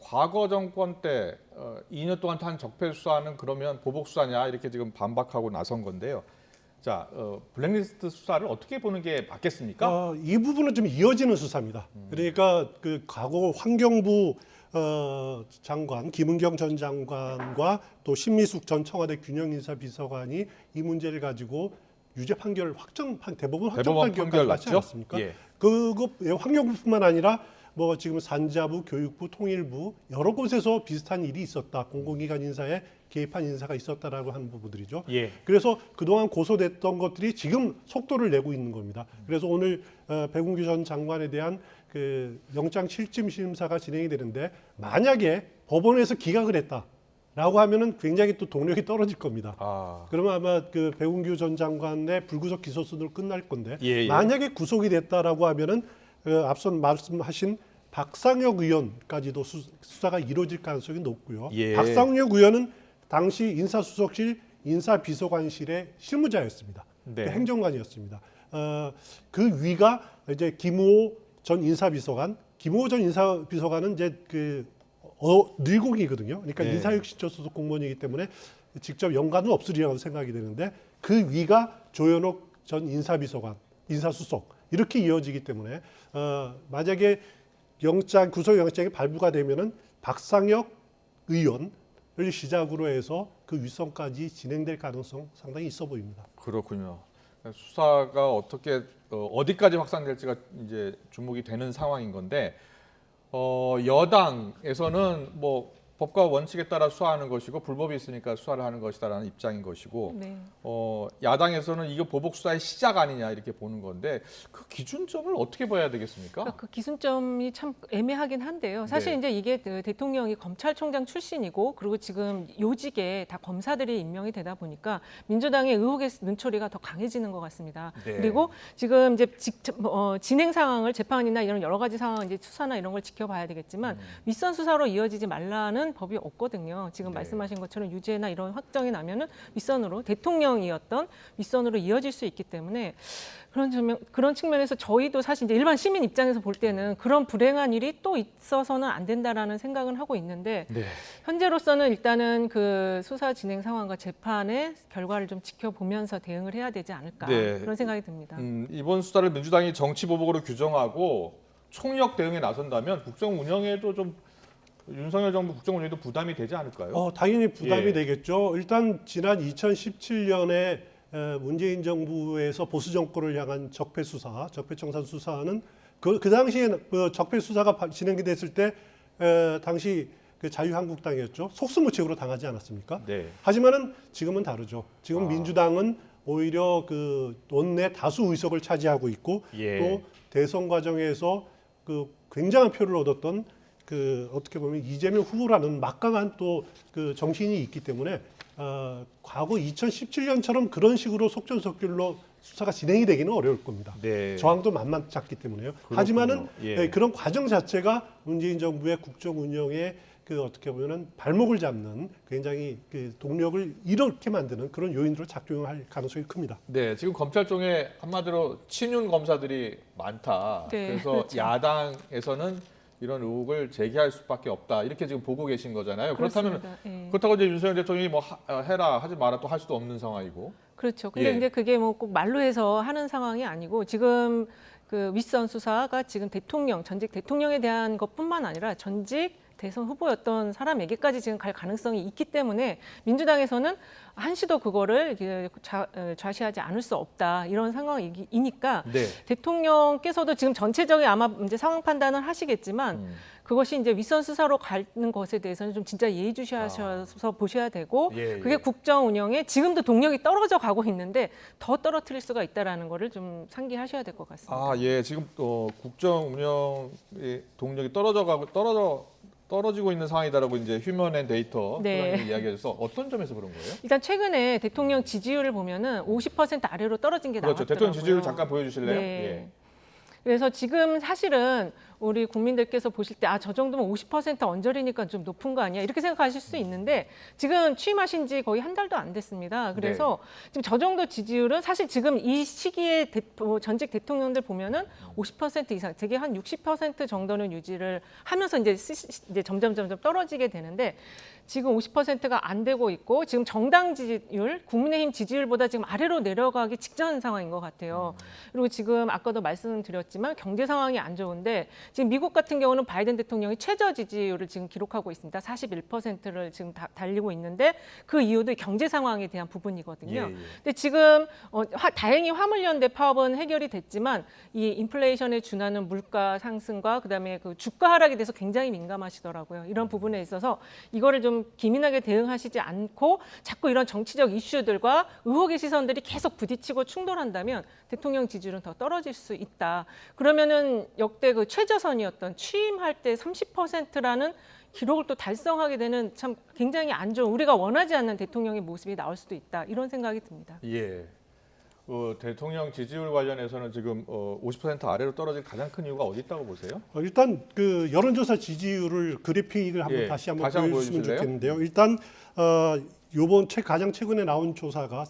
과거 정권 때 2년 동안 한 적폐 수사는 그러면 보복 수사냐 이렇게 지금 반박하고 나선 건데요. 자, 블랙리스트 수사를 어떻게 보는 게 맞겠습니까? 이 부분은 좀 이어지는 수사입니다. 그러니까 그 과거 환경부 장관 김은경 전 장관과 또 신미숙 전 청와대 균형인사비서관이 이 문제를 가지고 유죄 판결 대법원 확정 판결 판결 나지 났죠? 않았습니까? 예. 그거 환경부뿐만 아니라 뭐 지금 산자부, 교육부, 통일부 여러 곳에서 비슷한 일이 있었다. 공공기관 인사에 개입한 인사가 있었다라고 하는 부분들이죠. 예. 그래서 그동안 고소됐던 것들이 지금 속도를 내고 있는 겁니다. 그래서 오늘 백운규 전 장관에 대한 그 영장 실질 심사가 진행이 되는데 만약에 법원에서 기각을 했다라고 하면은 굉장히 또 동력이 떨어질 겁니다. 그러면 아마 그 백운규 전 장관의 불구속 기소순으로 끝날 건데 예. 만약에 구속이 됐다라고 하면은 앞서 말씀하신 박상혁 의원까지도 수사가 이루어질 가능성이 높고요. 예. 박상혁 의원은 당시 인사수석실 인사비서관실의 실무자였습니다. 네. 그 행정관이었습니다. 그 위가 이제 김우호 전 인사비서관, 김우호 전 인사비서관은 이제 그 늘공이거든요. 그러니까 네. 인사혁신처 소속 공무원이기 때문에 직접 연관은 없으리라고 생각이 되는데 그 위가 조현옥 전 인사비서관, 인사수석 이렇게 이어지기 때문에 만약에 구속영장이 발부가 되면은 박상혁 의원을 시작으로 해서 그 윗선까지 진행될 가능성 상당히 있어 보입니다. 그렇군요. 수사가 어디까지 확산될지가 이제 주목이 되는 상황인 건데 여당에서는 뭐 법과 원칙에 따라 수사하는 것이고 불법이 있으니까 수사를 하는 것이다라는 입장인 것이고 네. 야당에서는 이거 보복 수사의 시작 아니냐 이렇게 보는 건데 그 기준점을 어떻게 봐야 되겠습니까? 그러니까 그 기준점이 참 애매하긴 한데요. 사실 네. 이제 이게 그 대통령이 검찰총장 출신이고 그리고 지금 요직에 다 검사들이 임명이 되다 보니까 민주당의 의혹의 눈초리가 더 강해지는 것 같습니다. 네. 그리고 지금 이제 진행 상황을 재판이나 이런 여러 가지 상황 이제 수사나 이런 걸 지켜봐야 되겠지만 윗선 수사로 이어지지 말라는 법이 없거든요. 지금 네. 말씀하신 것처럼 유죄나 이런 확정이 나면은 윗선으로 대통령이었던 윗선으로 이어질 수 있기 때문에 그런 측면에서 저희도 사실 이제 일반 시민 입장에서 볼 때는 그런 불행한 일이 또 있어서는 안 된다라는 생각은 하고 있는데 네. 현재로서는 일단은 그 수사 진행 상황과 재판의 결과를 좀 지켜보면서 대응을 해야 되지 않을까 네. 그런 생각이 듭니다. 이번 수사를 민주당이 정치 보복으로 규정하고 총력 대응에 나선다면 국정 운영에도 좀 윤석열 정부 국정 운영에도 부담이 되지 않을까요? 당연히 부담이 예. 되겠죠. 일단 지난 2017년에 문재인 정부에서 보수 정권을 향한 적폐 수사, 적폐청산 수사는 그 당시에 그 적폐 수사가 진행이 됐을 때 당시 그 자유한국당이었죠. 속수무책으로 당하지 않았습니까? 네. 하지만은 지금은 다르죠. 지금 민주당은 오히려 그 원내 다수 의석을 차지하고 있고 예. 또 대선 과정에서 그 굉장한 표를 얻었던 그 어떻게 보면 이재명 후보라는 막강한 또 그 정신이 있기 때문에 과거 2017년처럼 그런 식으로 속전속결로 수사가 진행이 되기는 어려울 겁니다. 네. 저항도 만만찮기 때문에요. 하지만은 예. 그런 과정 자체가 문재인 정부의 국정 운영에 그 어떻게 보면은 발목을 잡는 굉장히 그 동력을 이렇게 만드는 그런 요인으로 작용할 가능성이 큽니다. 네, 지금 검찰총에 한마디로 친윤 검사들이 많다. 네, 그래서 그렇죠. 야당에서는 이런 의혹을 제기할 수밖에 없다. 이렇게 지금 보고 계신 거잖아요. 그렇다면 그렇습니다. 예. 그렇다고 이제 윤석열 대통령이 뭐 해라 하지 마라 또 할 수도 없는 상황이고. 그렇죠. 근데 예. 이제 그게 뭐 꼭 말로 해서 하는 상황이 아니고 지금 그 윗선 수사가 지금 전직 대통령에 대한 것뿐만 아니라 전직 대선 후보였던 사람에게까지 지금 갈 가능성이 있기 때문에 민주당에서는 한시도 그거를 좌시하지 않을 수 없다 이런 상황이니까 네. 대통령께서도 지금 전체적인 아마 이제 상황 판단을 하시겠지만 그것이 이제 윗선 수사로 가는 것에 대해서는 좀 진짜 예의주시하셔서 보셔야 되고 예, 그게 예. 국정 운영에 지금도 동력이 떨어져 가고 있는데 더 떨어뜨릴 수가 있다라는 거를 좀 상기하셔야 될 것 같습니다. 예, 지금 국정 운영의 동력이 떨어지고 있는 상황이다라고 이제 휴먼 앤 데이터 네. 소장님이 이야기해서 어떤 점에서 그런 거예요? 일단 최근에 대통령 지지율을 보면은 50% 아래로 떨어진 게 그렇죠. 나왔더라고요. 대통령 지지율 잠깐 보여주실래요? 네. 예. 그래서 지금 사실은 우리 국민들께서 보실 때 저 정도면 50% 언저리니까 좀 높은 거 아니야 이렇게 생각하실 수 있는데 지금 취임하신 지 거의 한 달도 안 됐습니다. 그래서 지금 저 정도 지지율은 사실 지금 이 시기에 전직 대통령들 보면은 50% 이상, 되게 한 60% 정도는 유지를 하면서 이제 점점 떨어지게 되는데 지금 50%가 안 되고 있고 지금 정당 지지율, 국민의힘 지지율보다 지금 아래로 내려가기 직전 상황인 것 같아요. 그리고 지금 아까도 말씀드렸지만 경제 상황이 안 좋은데 지금 미국 같은 경우는 바이든 대통령이 최저 지지율을 지금 기록하고 있습니다. 41%를 지금 달리고 있는데 그 이유도 경제 상황에 대한 부분이거든요. 근데 지금 다행히 화물연대 파업은 해결이 됐지만 이 인플레이션에 준하는 물가 상승과 그다음에 그 주가 하락에 대해서 굉장히 민감하시더라고요. 이런 부분에 있어서 이거를 좀 기민하게 대응하시지 않고 자꾸 이런 정치적 이슈들과 의혹의 시선들이 계속 부딪히고 충돌한다면 대통령 지지율은 더 떨어질 수 있다. 그러면은 역대 그 최저선이었던 취임할 때 30%라는 기록을 또 달성하게 되는 참 굉장히 안 좋은, 우리가 원하지 않는 대통령의 모습이 나올 수도 있다. 이런 생각이 듭니다. 예. 대통령 지지율 관련해서는 지금 50% 아래로 떨어질 가장 큰 이유가 어디 있다고 보세요? 일단 그 여론조사 지지율을 그래픽을 한번 다시 한번 보여주시면 좋겠는데요. 일단 요번 가장 최근에 나온 조사가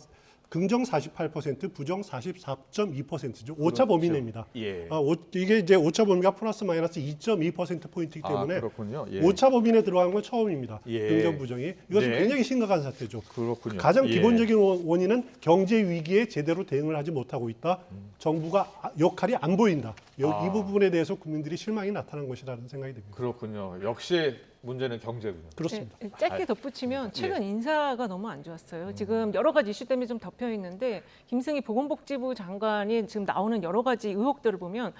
긍정 48%, 부정 44.2%죠. 오차 범위 내입니다. 예. 이게 이제 오차 범위가 플러스 마이너스 2.2% 포인트이기 때문에 그렇군요. 예. 오차 범위 내 들어간 건 처음입니다. 예. 긍정 부정이 이것은 네. 굉장히 심각한 사태죠. 그렇군요. 가장 예. 기본적인 원인은 경제 위기에 제대로 대응을 하지 못하고 있다. 정부가 역할이 안 보인다. 이 부분에 대해서 국민들이 실망이 나타난 것이라는 생각이 듭니다. 그렇군요. 역시 문제는 경제군요. 그렇습니다. 네, 짧게 덧붙이면 최근 인사가 너무 안 좋았어요. 지금 여러 가지 이슈 때문에 좀 덮여 있는데 김승희 보건복지부 장관이 지금 나오는 여러 가지 의혹들을 보면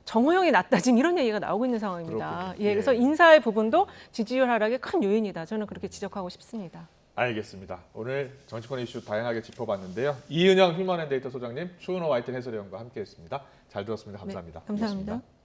정호영이 낫다 지금 이런 얘기가 나오고 있는 상황입니다. 예, 그래서 인사의 부분도 지지율 하락의 큰 요인이다. 저는 그렇게 지적하고 싶습니다. 알겠습니다. 오늘 정치권 이슈 다양하게 짚어봤는데요. 이은영 휴먼앤데이터 소장님, 추은호 YTN 해설위원과 함께했습니다. 잘 들었습니다. 감사합니다. 네, 감사합니다. 고맙습니다.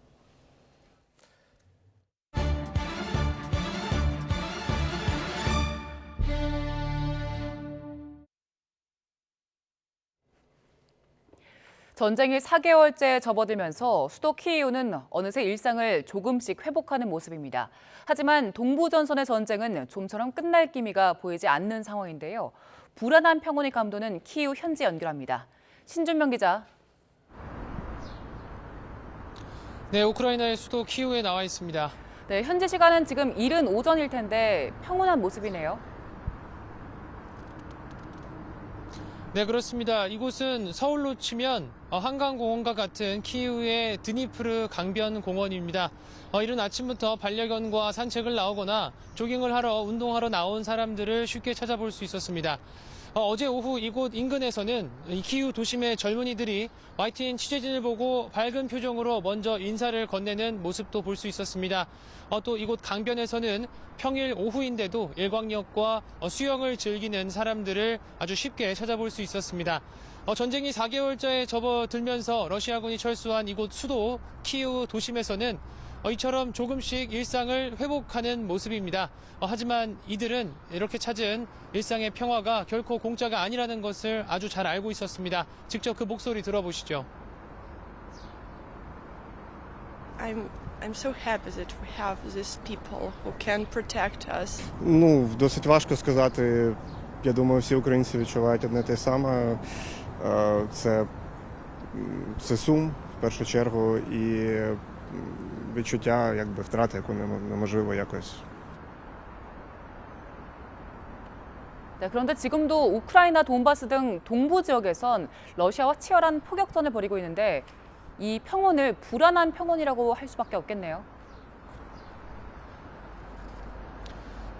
전쟁이 4개월째 접어들면서 수도 키이우는 어느새 일상을 조금씩 회복하는 모습입니다. 하지만 동부전선의 전쟁은 좀처럼 끝날 기미가 보이지 않는 상황인데요. 불안한 평온이 감도는 키이우 현지 연결합니다. 신준명 기자. 네, 우크라이나의 수도 키이우에 나와 있습니다. 네, 현지 시간은 지금 이른 오전일 텐데 평온한 모습이네요. 네, 그렇습니다. 이곳은 서울로 치면 한강공원과 같은 키이우의 드니프르 강변 공원입니다. 이른 아침부터 반려견과 산책을 나오거나 조깅을 하러 운동하러 나온 사람들을 쉽게 찾아볼 수 있었습니다. 어제 오후 이곳 인근에서는 이 키이우 도심의 젊은이들이 YTN 취재진을 보고 밝은 표정으로 먼저 인사를 건네는 모습도 볼 수 있었습니다. 또 이곳 강변에서는 평일 오후인데도 일광욕과 수영을 즐기는 사람들을 아주 쉽게 찾아볼 수 있었습니다. 전쟁이 4개월째에 접어들면서 러시아군이 철수한 이곳 수도 키이우 도심에서는 이처럼 조금씩 일상을 회복하는 모습입니다. 하지만 이들은 이렇게 찾은 일상의 평화가 결코 공짜가 아니라는 것을 아주 잘 알고 있었습니다. 직접 그 목소리 들어보시죠. I'm so happy that we have these people who can protect us. Ну, досить важко сказати. Я думаю, всі українці відчувають одне те саме. Це сум, в першу чергу, і відчуття якби втрати, яку неможливо якось. 네, 그런데 지금도 우크라이나 돈바스 등 동부 지역에선 러시아와 치열한 포격전을 벌이고 있는데 이 평온을 불안한 평온이라고 할 수밖에 없겠네요.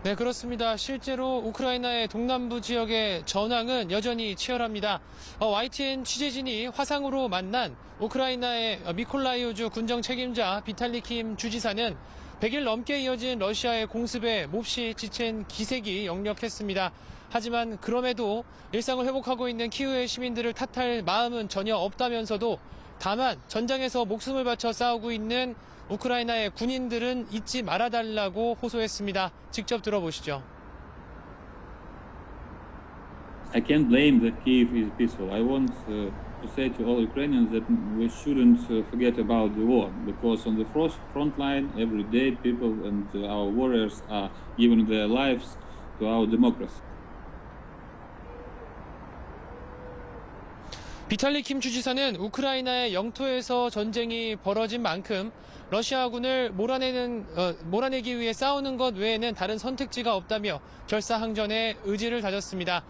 네, 그렇습니다. 실제로 우크라이나의 동남부 지역의 전황은 여전히 치열합니다. YTN 취재진이 화상으로 만난 우크라이나의 미콜라이오주 군정 책임자 비탈리 킴 주지사는 100일 넘게 이어진 러시아의 공습에 몹시 지친 기색이 역력했습니다. 하지만 그럼에도 일상을 회복하고 있는 키이우의 시민들을 탓할 마음은 전혀 없다면서도 다만 전장에서 목숨을 바쳐 싸우고 있는 우크라이나의 군인들은 잊지 말아달라고 호소했습니다. 직접 들어보시죠. I can't blame that Kyiv is peaceful. I want to say to all Ukrainians that we shouldn't forget about the war, because on the front line every day people and our warriors are giving their lives to our democracy. 비탈리 킴 주지사는 우크라이나의 영토에서 전쟁이 벌어진 만큼 러시아군을 몰아내기 위해 싸우는 것 외에는 다른 선택지가 없다며 결사항전의 의지를 다졌습니다.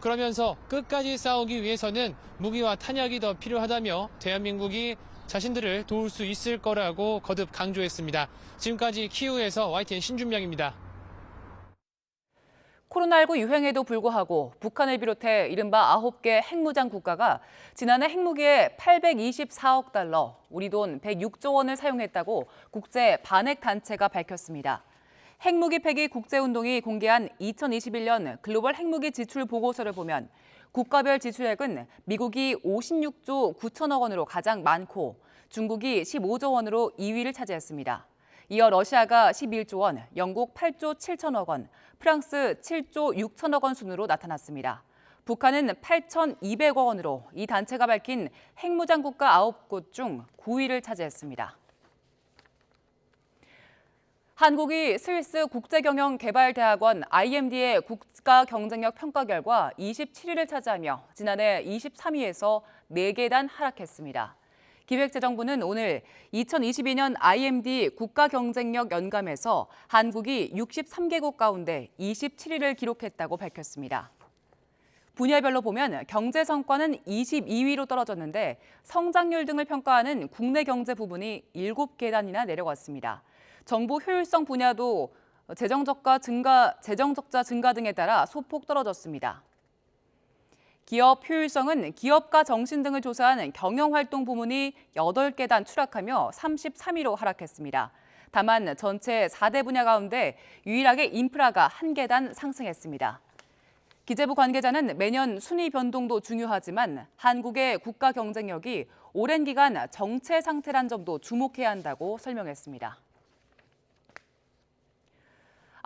그러면서 끝까지 싸우기 위해서는 무기와 탄약이 더 필요하다며 대한민국이 자신들을 도울 수 있을 거라고 거듭 강조했습니다. 지금까지 키이우에서 YTN 신준명입니다. 코로나19 유행에도 불구하고 북한을 비롯해 이른바 9개 핵무장 국가가 지난해 핵무기에 824억 달러, 우리 돈 106조 원을 사용했다고 국제 반핵 단체가 밝혔습니다. 핵무기 폐기 국제운동이 공개한 2021년 글로벌 핵무기 지출 보고서를 보면 국가별 지출액은 미국이 56조 9천억 원으로 가장 많고 중국이 15조 원으로 2위를 차지했습니다. 이어 러시아가 11조 원, 영국 8조 7천억 원, 프랑스 7조 6천억 원 순으로 나타났습니다. 북한은 8,200억 원으로 이 단체가 밝힌 핵무장 국가 9곳 중 9위를 차지했습니다. 한국이 스위스 국제경영개발대학원 IMD의 국가 경쟁력 평가 결과 27위를 차지하며 지난해 23위에서 4계단 하락했습니다. 기획재정부는 오늘 2022년 IMD 국가 경쟁력 연감에서 한국이 63개국 가운데 27위를 기록했다고 밝혔습니다. 분야별로 보면 경제 성과는 22위로 떨어졌는데 성장률 등을 평가하는 국내 경제 부분이 7계단이나 내려갔습니다. 정부 효율성 분야도 재정 적자 증가 등에 따라 소폭 떨어졌습니다. 기업 효율성은 기업가 정신 등을 조사한 경영활동 부문이 8계단 추락하며 33위로 하락했습니다. 다만 전체 4대 분야 가운데 유일하게 인프라가 1계단 상승했습니다. 기재부 관계자는 매년 순위 변동도 중요하지만 한국의 국가 경쟁력이 오랜 기간 정체 상태란 점도 주목해야 한다고 설명했습니다.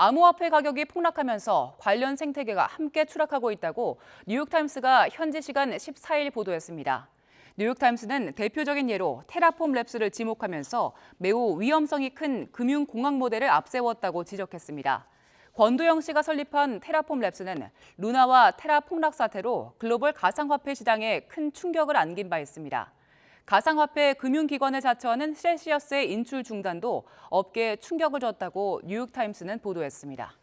암호화폐 가격이 폭락하면서 관련 생태계가 함께 추락하고 있다고 뉴욕타임스가 현지 시간 14일 보도했습니다. 뉴욕타임스는 대표적인 예로 테라폼 랩스를 지목하면서 매우 위험성이 큰 금융공학 모델을 앞세웠다고 지적했습니다. 권도영 씨가 설립한 테라폼 랩스는 루나와 테라 폭락 사태로 글로벌 가상화폐 시장에 큰 충격을 안긴 바 있습니다. 가상화폐 금융기관을 자처하는 셀시어스의 인출 중단도 업계에 충격을 줬다고 뉴욕타임스는 보도했습니다.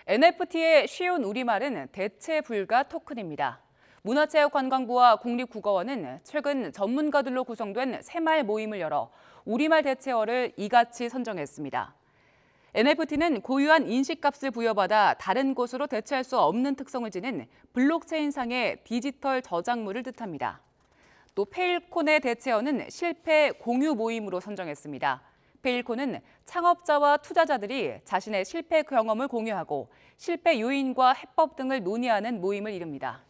NFT의 쉬운 우리말은 대체 불가 토큰입니다. 문화체육관광부와 국립국어원은 최근 전문가들로 구성된 새말 모임을 열어 우리말 대체어를 이같이 선정했습니다. NFT는 고유한 인식값을 부여받아 다른 곳으로 대체할 수 없는 특성을 지닌 블록체인상의 디지털 저작물을 뜻합니다. 또 페일콘의 대체어는 실패 공유 모임으로 선정했습니다. 페일콘은 창업자와 투자자들이 자신의 실패 경험을 공유하고 실패 요인과 해법 등을 논의하는 모임을 이룹니다.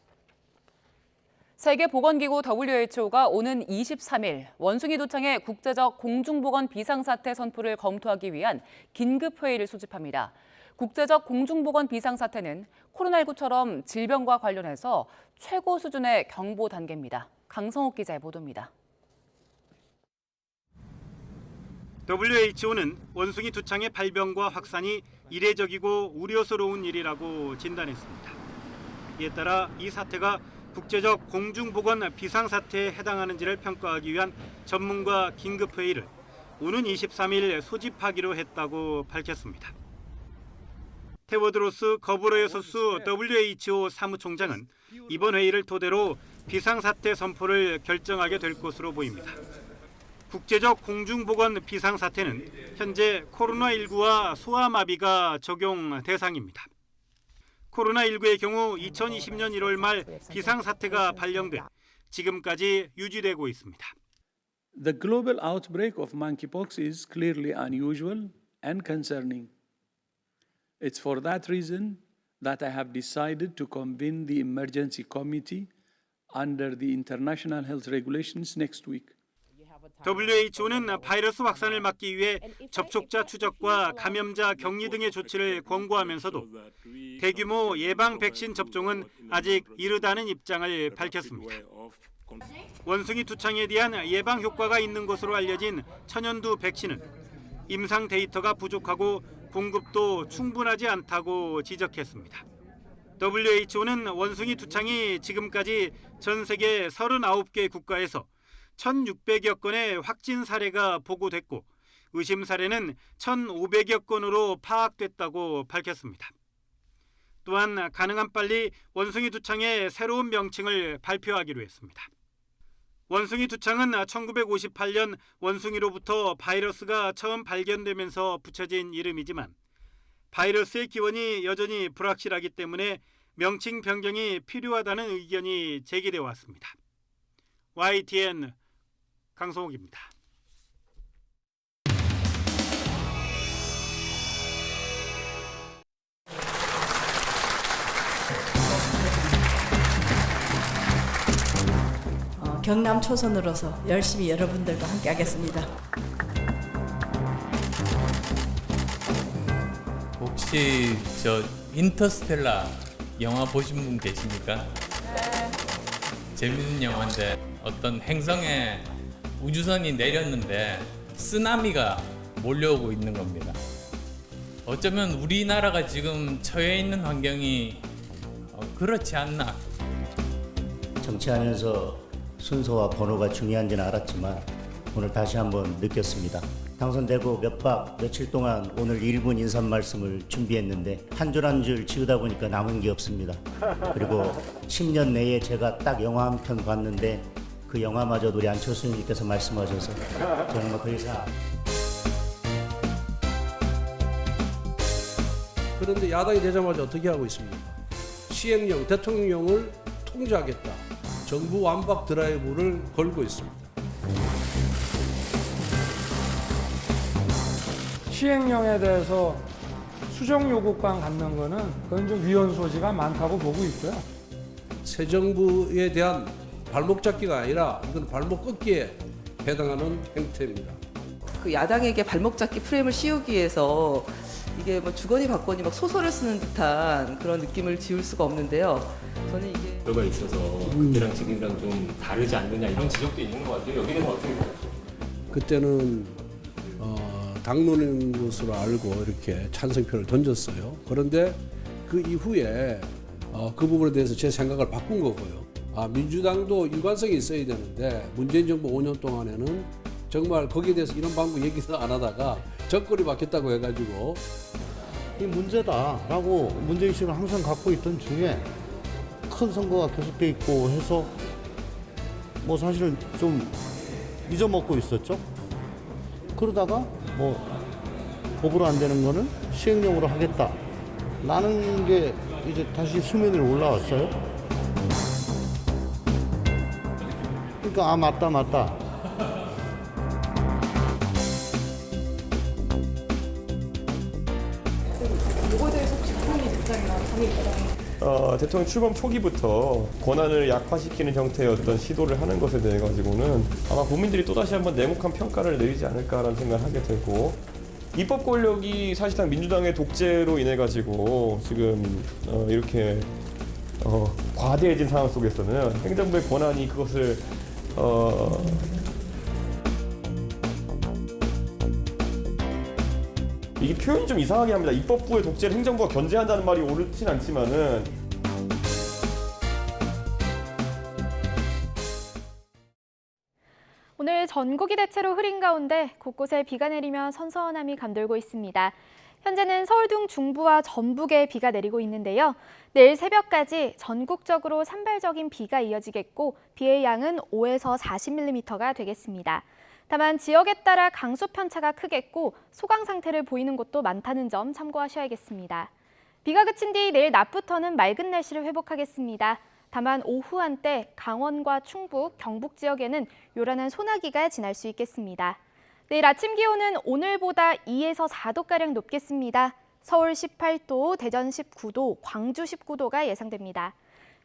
세계보건기구 WHO가 오는 23일 원숭이 도창의 국제적 공중보건 비상사태 선포를 검토하기 위한 긴급회의를 소집합니다. 국제적 공중보건 비상사태는 코로나19처럼 질병과 관련해서 최고 수준의 경보 단계입니다. 강성욱 기자의 보도입니다. WHO는 원숭이 두창의 발병과 확산이 이례적이고 우려스러운 일이라고 진단했습니다. 이에 따라 이 사태가 국제적 공중보건 비상사태에 해당하는지를 평가하기 위한 전문가 긴급회의를 오는 23일 소집하기로 했다고 밝혔습니다. 테워드로스 거브로여소스 WHO 사무총장은 이번 회의를 토대로 비상사태 선포를 결정하게 될 것으로 보입니다. 국제적 공중보건 비상사태는 현재 코로나19와 소아마비가 적용 대상입니다. 코로나19의 경우 2020년 1월 말 비상사태가 발령돼 지금까지 유지되고 있습니다. The global outbreak of monkeypox is clearly unusual and concerning. It's for that reason that I have decided to convene the emergency committee under the international health regulations next week. WHO는 바이러스 확산을 막기 위해 접촉자 추적과 감염자 격리 등의 조치를 권고하면서도 대규모 예방 백신 접종은 아직 이르다는 입장을 밝혔습니다. 원숭이 두창에 대한 예방 효과가 있는 것으로 알려진 천연두 백신은 임상 데이터가 부족하고 공급도 충분하지 않다고 지적했습니다. WHO는 원숭이 두창이 지금까지 전 세계 39개 국가에서 1,600여 건의 확진 사례가 보고됐고 의심 사례는 1,500여 건으로 파악됐다고 밝혔습니다. 또한 가능한 빨리 원숭이 두창의 새로운 명칭을 발표하기로 했습니다. 원숭이 두창은 1958년 원숭이로부터 바이러스가 처음 발견되면서 붙여진 이름이지만 바이러스의 기원이 여전히 불확실하기 때문에 명칭 변경이 필요하다는 의견이 제기되어 왔습니다. YTN 강성욱입니다. 경남 초선으로서 열심히 여러분들과 함께 하겠습니다. 혹시 저 인터스텔라 영화 보신 분 계십니까? 네. 재밌는 영화인데 어떤 행성에 우주선이 내렸는데 쓰나미가 몰려오고 있는 겁니다. 어쩌면 우리나라가 지금 처해 있는 환경이 그렇지 않나. 정치하면서 순서와 번호가 중요한지는 알았지만 오늘 다시 한번 느꼈습니다. 당선되고 며칠 동안 오늘 1분 인사 말씀을 준비했는데 한 줄 한 줄 지우다 보니까 남은 게 없습니다. 그리고 10년 내에 제가 딱 영화 한 편 봤는데 그 영화마저도 우리 안철수 님께서 말씀하셔서 저는 뭐 더 이상. 그런데 야당이 되자마자 어떻게 하고 있습니까? 시행령, 대통령령을 통제하겠다. 정부 완박 드라이브를 걸고 있습니다. 시행령에 대해서 수정 요구권 갖는 거는 그건 좀 위헌 소지가 많다고 보고 있고요. 새 정부에 대한 발목 잡기가 아니라 이건 발목 꺾기에 해당하는 행태입니다. 그 야당에게 발목 잡기 프레임을 씌우기 위해서 이게 뭐 주거니 받거니 막 소설을 쓰는 듯한 그런 느낌을 지울 수가 없는데요. 저는 이게 가 있어서 그때랑 지금이랑 좀 다르지 않느냐 이런 지적도 있는 것 같아요. 여기는 어떻게 보세요? 그때는 당론인 것으로 알고 이렇게 찬성표를 던졌어요. 그런데 그 이후에 그 부분에 대해서 제 생각을 바꾼 거고요. 민주당도 일관성이 있어야 되는데 문재인 정부 5년 동안에는 정말 거기에 대해서 이런 방법 얘기도 안 하다가 정권이 바뀌었다고 해가지고 이 문제다라고 문제의식을 항상 갖고 있던 중에 큰 선거가 계속돼 있고 해서 뭐 사실은 좀 잊어먹고 있었죠. 그러다가 뭐 법으로 안 되는 거는 시행령으로 하겠다라는 게 이제 다시 수면 위로 올라왔어요. 그러니까 맞다. 이거에 대해서 혹시 국민 입장이나 국민 입장이 대통령 출범 초기부터 권한을 약화시키는 형태의 어떤 시도를 하는 것에 대해 가지고는 아마 국민들이 또다시 한번 냉혹한 평가를 내리지 않을까라는 생각을 하게 되고 입법 권력이 사실상 민주당의 독재로 인해 가지고 지금 이렇게 과대해진 상황 속에서는 행정부의 권한이 그것을 이게 표현이 좀 이상하게 합니다. 입법부의 독재를 행정부가 견제한다는 말이 옳진 않지만은 오늘 전국이 대체로 흐린 가운데 곳곳에 비가 내리며 선선함이 감돌고 있습니다. 현재는 서울 등 중부와 전북에 비가 내리고 있는데요. 내일 새벽까지 전국적으로 산발적인 비가 이어지겠고 비의 양은 5에서 40mm가 되겠습니다. 다만 지역에 따라 강수 편차가 크겠고 소강 상태를 보이는 곳도 많다는 점 참고하셔야겠습니다. 비가 그친 뒤 내일 낮부터는 맑은 날씨를 회복하겠습니다. 다만 오후 한때 강원과 충북, 경북 지역에는 요란한 소나기가 지날 수 있겠습니다. 내일 아침 기온은 오늘보다 2에서 4도가량 높겠습니다. 서울 18도, 대전 19도, 광주 19도가 예상됩니다.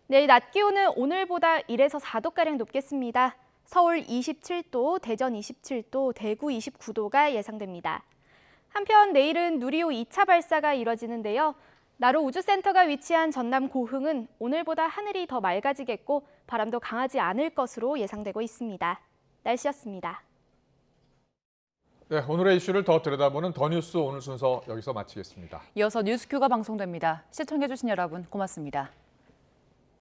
내일 낮 기온은 오늘보다 1에서 4도가량 높겠습니다. 서울 27도, 대전 27도, 대구 29도가 예상됩니다. 한편 내일은 누리호 2차 발사가 이뤄지는데요. 나로 우주센터가 위치한 전남 고흥은 오늘보다 하늘이 더 맑아지겠고 바람도 강하지 않을 것으로 예상되고 있습니다. 날씨였습니다. 네, 오늘의 이슈를 더 들여다보는 더 뉴스 오늘 순서 여기서 마치겠습니다. 이어서 뉴스큐가 방송됩니다. 시청해주신 여러분 고맙습니다.